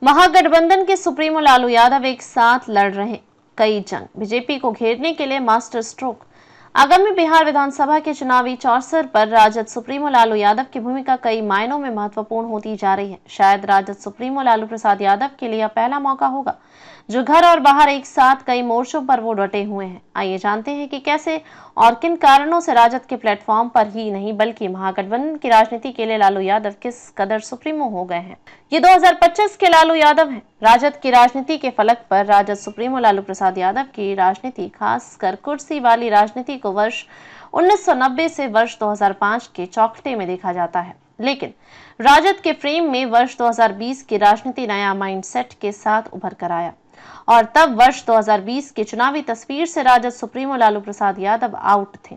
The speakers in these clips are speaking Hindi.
महागठबंधन के सुप्रीमो लालू यादव एक साथ लड़ रहे कई जंग, बीजेपी को घेरने के लिए मास्टर स्ट्रोक। आगामी बिहार विधानसभा के चुनावी चौसर पर राजद सुप्रीमो लालू यादव की भूमिका कई मायनों में महत्वपूर्ण होती जा रही है। शायद राजद सुप्रीमो लालू प्रसाद यादव के लिए पहला मौका होगा जो घर और बाहर एक साथ कई मोर्चों पर वो डटे हुए हैं। आइए जानते हैं कि कैसे और किन कारणों से राजद के प्लेटफॉर्म पर ही नहीं बल्कि महागठबंधन की राजनीति के लिए लालू यादव किस कदर सुप्रीमो हो गए हैं। ये 2025 के लालू यादव हैं। राजद की राजनीति के फलक पर राजद सुप्रीमो लालू प्रसाद यादव की राजनीति, खासकर कुर्सी वाली राजनीति को वर्ष 1990 से वर्ष 2005 के चौखटे में देखा जाता है, लेकिन राजद के फ्रेम में वर्ष 2020 की राजनीति नया माइंडसेट के साथ उभर कर आया और तब वर्ष 2020 की चुनावी तस्वीर से राजद सुप्रीमो लालू प्रसाद यादव आउट थे।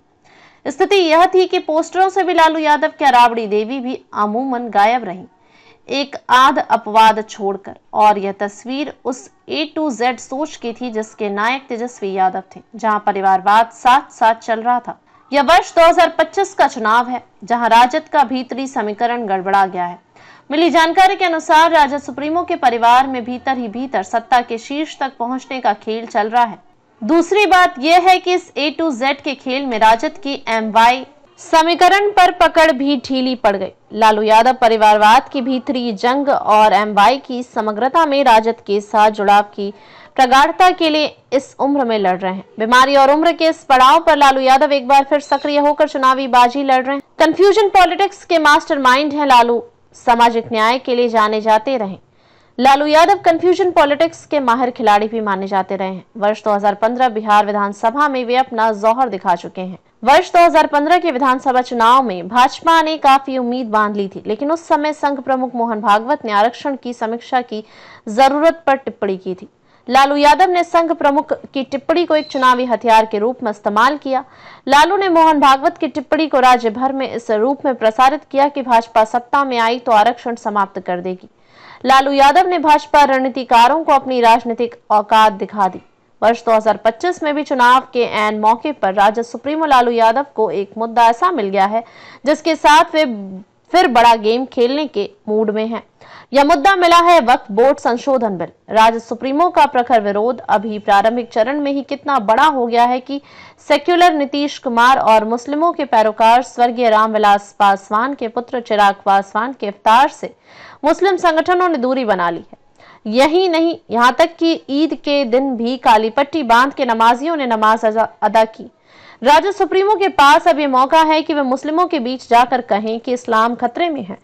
स्थिति यह थी कि पोस्टरों से भी लालू यादव की राबड़ी देवी भी अमूमन गायब रही, एक आध अपवाद छोड़कर, और यह तस्वीर उस A to Z सोच की थी जिसके नायक तेजस्वी यादव थे, जहां परिवारवाद साथ साथ चल रहा था। यह वर्ष 2025 का चुनाव है जहां राजद का भीतरी समीकरण गड़बड़ा गया है। मिली जानकारी के अनुसार राजद सुप्रीमो के परिवार में भीतर ही भीतर सत्ता के शीर्ष तक पहुंचने का खेल चल रहा है। दूसरी बात यह है कि इस A to Z के खेल में राजद की MY समीकरण पर पकड़ भी ढीली पड़ गई। लालू यादव परिवारवाद की भीतरी जंग और MY की समग्रता में राजद के साथ जुड़ाव की प्रगाढ़ता के लिए इस उम्र में लड़ रहे हैं। बीमारी और उम्र के इस पड़ाव पर लालू यादव एक बार फिर सक्रिय होकर चुनावी बाजी लड़ रहे हैं। कंफ्यूजन पॉलिटिक्स के मास्टरमाइंड हैं लालू। सामाजिक न्याय के लिए जाने जाते रहे लालू यादव कंफ्यूजन पॉलिटिक्स के माहिर खिलाड़ी भी माने जाते रहे हैं। वर्ष 2015 बिहार विधानसभा में वे अपना जौहर दिखा चुके हैं। वर्ष 2015 के विधानसभा चुनाव में भाजपा ने काफी उम्मीद बांध ली थी, लेकिन उस समय संघ प्रमुख मोहन भागवत ने आरक्षण की समीक्षा की जरूरत पर टिप्पणी की थी। लालू यादव ने संघ प्रमुख की टिप्पणी को एक चुनावी हथियार के रूप में इस्तेमाल किया। लालू ने मोहन भागवत की टिप्पणी को राज्य भर में इस रूप में प्रसारित किया कि भाजपा सत्ता में आई तो आरक्षण समाप्त कर देगी। लालू यादव ने भाजपा रणनीतिकारों को अपनी राजनीतिक औकात दिखा दी। वर्ष 2025 में भी चुनाव के ऐन मौके पर राजद सुप्रीमो लालू यादव को एक मुद्दा ऐसा मिल गया है जिसके साथ वे फिर बड़ा गेम खेलने के मूड में हैं। यह मुद्दा मिला है वक्फ बोर्ड संशोधन बिल। राजद सुप्रीमो का प्रखर विरोध अभी प्रारंभिक चरण में ही कितना बड़ा हो गया है कि सेक्युलर नीतीश कुमार और मुस्लिमों के पैरोकार स्वर्गीय रामविलास पासवान के पुत्र चिराग पासवान के इफ्तार से मुस्लिम संगठनों ने दूरी बना ली है। यही नहीं, यहाँ तक कि ईद के दिन भी काली पट्टी बांध के नमाजियों ने नमाज अदा की। राजद सुप्रीमो के पास अब ये मौका है कि वे मुस्लिमों के बीच जाकर कहें कि इस्लाम खतरे में है।